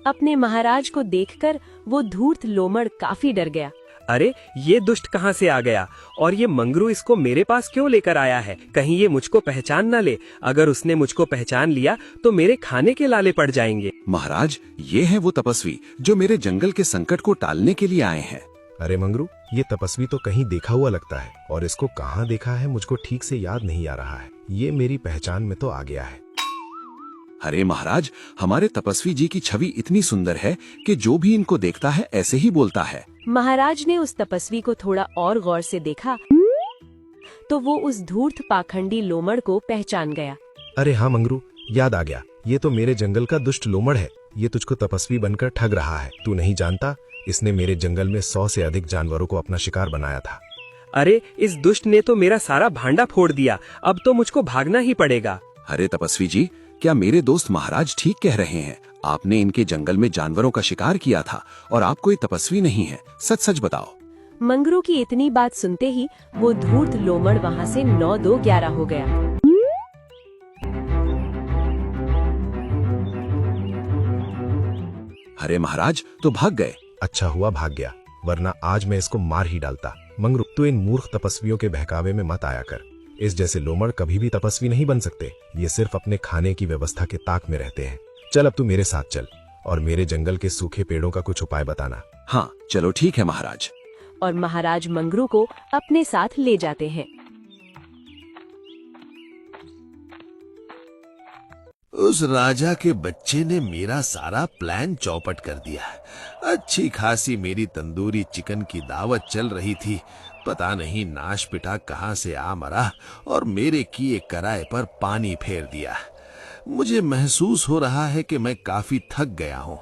अपने महाराज को देखकर वो धूर्त लोमड़ काफी डर गया। अरे ये दुष्ट कहाँ से आ गया और ये मंगरू इसको मेरे पास क्यों लेकर आया है? कहीं ये मुझको पहचान न ले। अगर उसने मुझको पहचान लिया तो मेरे खाने के लाले पड़ जाएंगे। महाराज, ये है वो तपस्वी जो मेरे जंगल के संकट को टालने के लिए आए हैं। अरे मंगरू, ये तपस्वी तो कहीं देखा हुआ लगता है और इसको कहाँ देखा है मुझको ठीक से याद नहीं आ रहा है। ये मेरी पहचान में तो आ गया है। अरे महाराज, हमारे तपस्वी जी की छवि इतनी सुंदर है कि जो भी इनको देखता है ऐसे ही बोलता है। महाराज ने उस तपस्वी को थोड़ा और गौर से देखा तो वो उस धूर्त पाखंडी लोमड़ को पहचान गया। अरे हाँ मंगरू, याद आ गया। ये तो मेरे जंगल का दुष्ट लोमड़ है। ये तुझको तपस्वी बनकर ठग रहा है। तू नहीं जानता, इसने मेरे जंगल में 100 से अधिक जानवरों को अपना शिकार बनाया था। अरे इस दुष्ट ने तो मेरा सारा भांडा फोड़ दिया। अब तो मुझको भागना ही पड़ेगा। अरे तपस्वी जी, क्या मेरे दोस्त महाराज ठीक कह रहे हैं? आपने इनके जंगल में जानवरों का शिकार किया था और आप कोई तपस्वी नहीं है। सच सच बताओ। मंगरू की इतनी बात सुनते ही वो धूर्त लोमड़ वहाँ से 9-2-11 हो गया। अरे महाराज तो भाग गए। अच्छा हुआ भाग गया, वरना आज मैं इसको मार ही डालता। मंगरू, तू इन मूर्ख तपस्वियों के बहकावे में मत आया कर। इस जैसे लोमड़ कभी भी तपस्वी नहीं बन सकते। ये सिर्फ अपने खाने की व्यवस्था के ताक में रहते हैं। चल अब तू मेरे साथ चल और मेरे जंगल के सूखे पेड़ों का कुछ उपाय बताना। हाँ चलो ठीक है महाराज। और महाराज मंगरू को अपने साथ ले जाते हैं। उस राजा के बच्चे ने मेरा सारा प्लान चौपट कर दिया। अच्छी खासी मेरी तंदूरी चिकन की दावत चल रही थी। पता नहीं नाश पिटा कहाँ से आ मरा और मेरे किए कराए पर पानी फेर दिया। मुझे महसूस हो रहा है कि मैं काफी थक गया हूँ।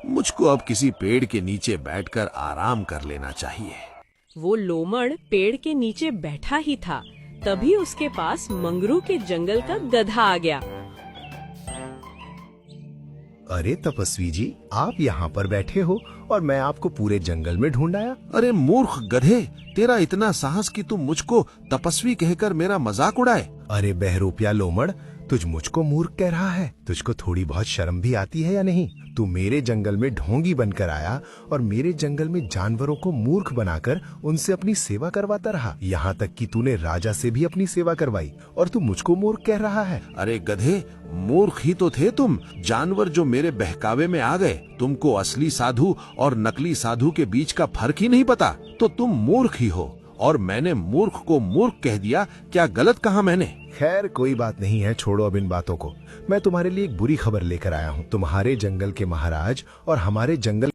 मुझको अब किसी पेड़ के नीचे बैठकर आराम कर लेना चाहिए। वो लोमड़ पेड़ के नीचे बैठा ही था, तभी उसके पास मंगरू के जंगल का गधा आ गया। अरे तपस्वी जी, आप यहाँ पर बैठे हो और मैं आपको पूरे जंगल में ढूंढ आया। अरे मूर्ख गधे, तेरा इतना साहस कि तुम मुझको तपस्वी कहकर मेरा मजाक उड़ाए। अरे बहरूपिया लोमड़, तुझ मुझको मूर्ख कह रहा है? तुझको थोड़ी बहुत शर्म भी आती है या नहीं? तू मेरे जंगल में ढोंगी बनकर आया और मेरे जंगल में जानवरों को मूर्ख बनाकर उनसे अपनी सेवा करवाता रहा। यहाँ तक कि तूने राजा से भी अपनी सेवा करवाई और तू मुझको मूर्ख कह रहा है। अरे गधे, मूर्ख ही तो थे तुम। जानवर जो मेरे बहकावे में आ गए। तुमको असली साधु और नकली साधु के बीच का फर्क ही नहीं पता, तो तुम मूर्ख ही हो। और मैंने मूर्ख को मूर्ख कह दिया, क्या गलत कहा मैंने? खैर कोई बात नहीं है, छोड़ो अब इन बातों को। मैं तुम्हारे लिए एक बुरी खबर लेकर आया हूँ। तुम्हारे जंगल के महाराज और हमारे जंगल